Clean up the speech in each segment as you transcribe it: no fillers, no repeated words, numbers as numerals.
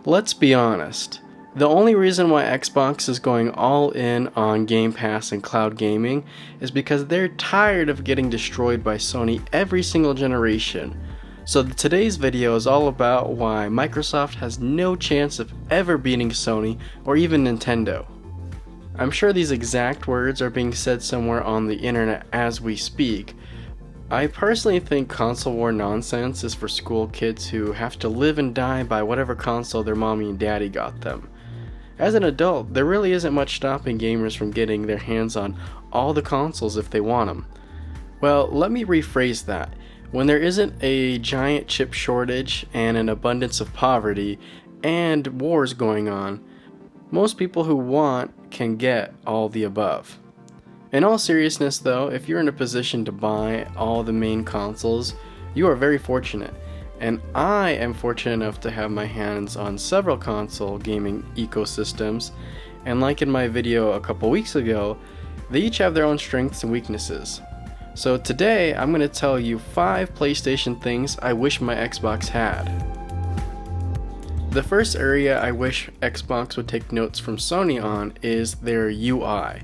Let's be honest. The only reason why Xbox is going all in on Game Pass and cloud gaming is because they're tired of getting destroyed by Sony every single generation. So today's video is all about why Microsoft has no chance of ever beating Sony or even Nintendo. I'm sure these exact words are being said somewhere on the internet as we speak. I personally think console war nonsense is for school kids who have to live and die by whatever console their mommy and daddy got them. As an adult, there really isn't much stopping gamers from getting their hands on all the consoles if they want them. Well, let me rephrase that. When there isn't a giant chip shortage and an abundance of poverty and wars going on, most people who want can get all the above. In all seriousness though, if you're in a position to buy all the main consoles, you are very fortunate. And I am fortunate enough to have my hands on several console gaming ecosystems, and like in my video a couple weeks ago, they each have their own strengths and weaknesses. So today I'm going to tell you 5 PlayStation things I wish my Xbox had. The first area I wish Xbox would take notes from Sony on is their UI.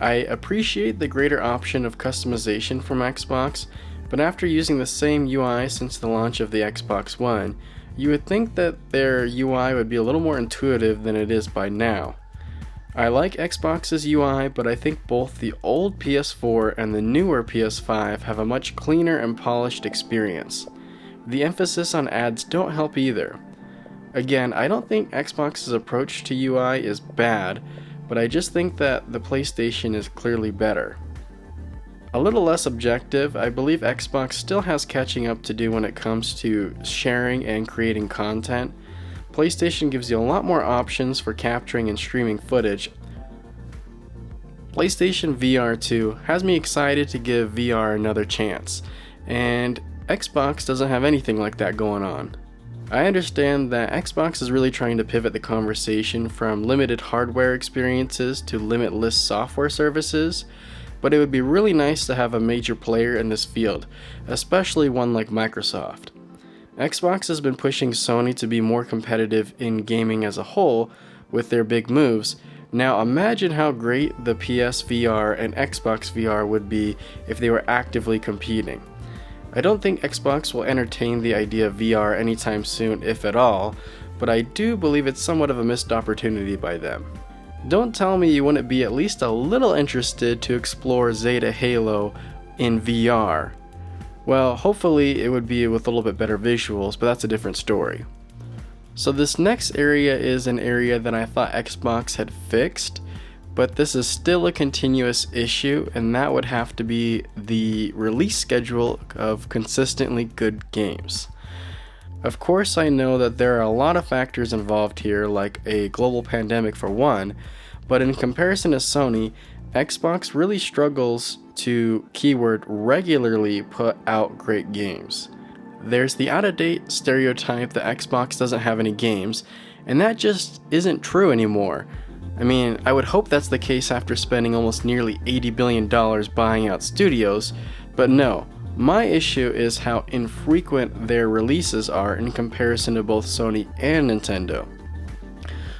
I appreciate the greater option of customization from Xbox, but after using the same UI since the launch of the Xbox One, you would think that their UI would be a little more intuitive than it is by now. I like Xbox's UI, but I think both the old PS4 and the newer PS5 have a much cleaner and polished experience. The emphasis on ads don't help either. Again, I don't think Xbox's approach to UI is bad, but I just think that the PlayStation is clearly better. A little less objective, I believe Xbox still has catching up to do when it comes to sharing and creating content. PlayStation gives you a lot more options for capturing and streaming footage. PlayStation VR 2 has me excited to give VR another chance, and Xbox doesn't have anything like that going on. I understand that Xbox is really trying to pivot the conversation from limited hardware experiences to limitless software services, but it would be really nice to have a major player in this field, especially one like Microsoft. Xbox has been pushing Sony to be more competitive in gaming as a whole with their big moves. Now imagine how great the PS VR and Xbox VR would be if they were actively competing. I don't think Xbox will entertain the idea of VR anytime soon, if at all, but I do believe it's somewhat of a missed opportunity by them. Don't tell me you wouldn't be at least a little interested to explore Zeta Halo in VR. Well, hopefully it would be with a little bit better visuals, but that's a different story. So this next area is an area that I thought Xbox had fixed, but this is still a continuous issue, and that would have to be the release schedule of consistently good games. Of course, I know that there are a lot of factors involved here, like a global pandemic for one, but in comparison to Sony, Xbox really struggles to, keyword, regularly put out great games. There's the out-of-date stereotype that Xbox doesn't have any games, and that just isn't true anymore. I mean, I would hope that's the case after spending almost nearly $80 billion buying out studios, but no. My issue is how infrequent their releases are in comparison to both Sony and Nintendo.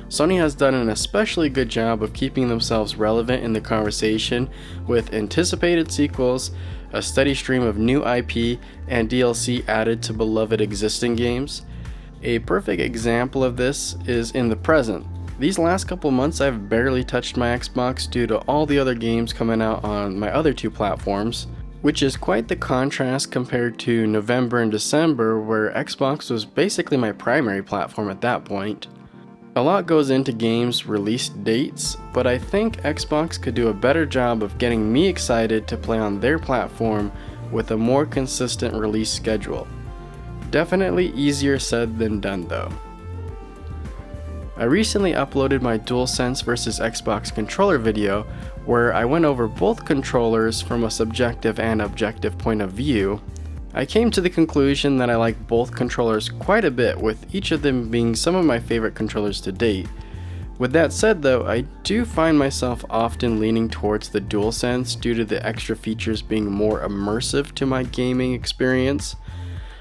Sony has done an especially good job of keeping themselves relevant in the conversation with anticipated sequels, a steady stream of new IP, and DLC added to beloved existing games. A perfect example of this is in the present. These last couple months I've barely touched my Xbox due to all the other games coming out on my other 2 platforms, which is quite the contrast compared to November and December, where Xbox was basically my primary platform at that point. A lot goes into games' release dates, but I think Xbox could do a better job of getting me excited to play on their platform with a more consistent release schedule. Definitely easier said than done though. I recently uploaded my DualSense vs Xbox controller video, where I went over both controllers from a subjective and objective point of view. I came to the conclusion that I like both controllers quite a bit, with each of them being some of my favorite controllers to date. With that said though, I do find myself often leaning towards the DualSense due to the extra features being more immersive to my gaming experience.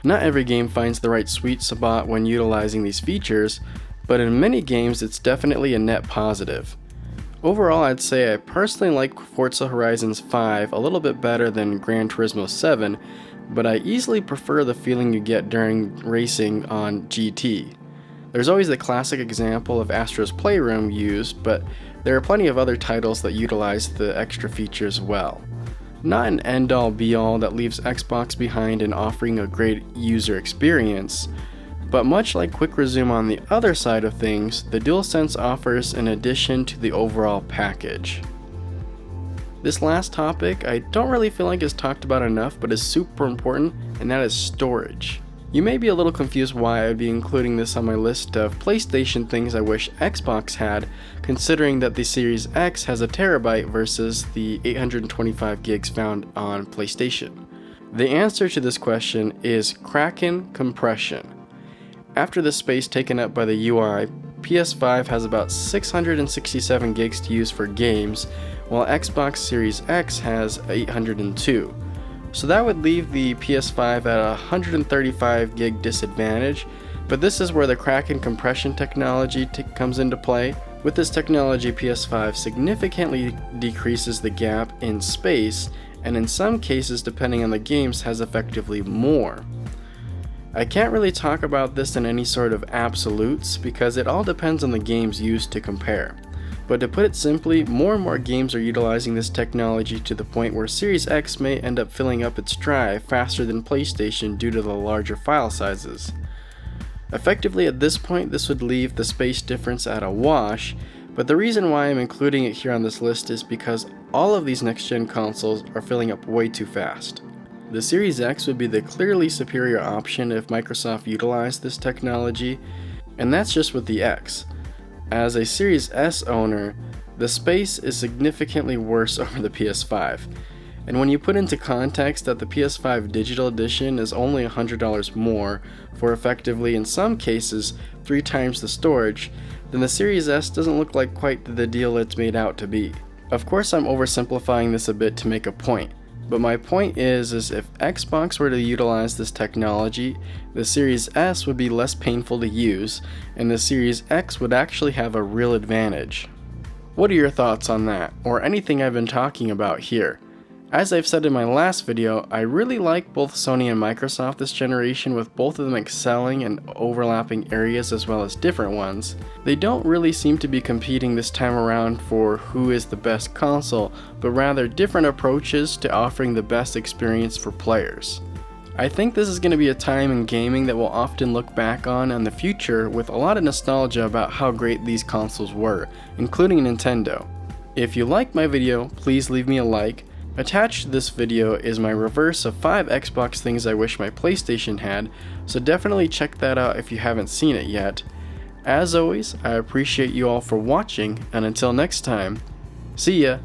Not every game finds the right sweet spot when utilizing these features, but in many games it's definitely a net positive. Overall, I'd say I personally like Forza Horizon 5 a little bit better than Gran Turismo 7, but I easily prefer the feeling you get during racing on GT. There's always the classic example of Astro's Playroom used, but there are plenty of other titles that utilize the extra features well. Not an end-all be-all that leaves Xbox behind in offering a great user experience, but much like Quick Resume on the other side of things, the DualSense offers an addition to the overall package. This last topic I don't really feel like is talked about enough, but is super important, and that is storage. You may be a little confused why I'd be including this on my list of PlayStation things I wish Xbox had, considering that the Series X has a terabyte versus the 825 gigs found on PlayStation. The answer to this question is Kraken compression. After the space taken up by the UI, PS5 has about 667 gigs to use for games, while Xbox Series X has 802. So that would leave the PS5 at a 135 gig disadvantage, but this is where the Kraken compression technology comes into play. With this technology, PS5 significantly decreases the gap in space, and in some cases, depending on the games, has effectively more. I can't really talk about this in any sort of absolutes because it all depends on the games used to compare. But to put it simply, more and more games are utilizing this technology to the point where Series X may end up filling up its drive faster than PlayStation due to the larger file sizes. Effectively at this point, this would leave the space difference at a wash, but the reason why I'm including it here on this list is because all of these next-gen consoles are filling up way too fast. The Series X would be the clearly superior option if Microsoft utilized this technology, and that's just with the X. As a Series S owner, the space is significantly worse over the PS5, and when you put into context that the PS5 Digital Edition is only $100 more for effectively, in some cases, 3 times the storage, then the Series S doesn't look like quite the deal it's made out to be. Of course, I'm oversimplifying this a bit to make a point, but my point is if Xbox were to utilize this technology, the Series S would be less painful to use, and the Series X would actually have a real advantage. What are your thoughts on that, or anything I've been talking about here? As I've said in my last video, I really like both Sony and Microsoft this generation, with both of them excelling in overlapping areas as well as different ones. They don't really seem to be competing this time around for who is the best console, but rather different approaches to offering the best experience for players. I think this is going to be a time in gaming that we'll often look back on in the future with a lot of nostalgia about how great these consoles were, including Nintendo. If you liked my video, please leave me a like. Attached to this video is my reverse of 5 Xbox things I wish my PlayStation had, so definitely check that out if you haven't seen it yet. As always, I appreciate you all for watching, and until next time, see ya!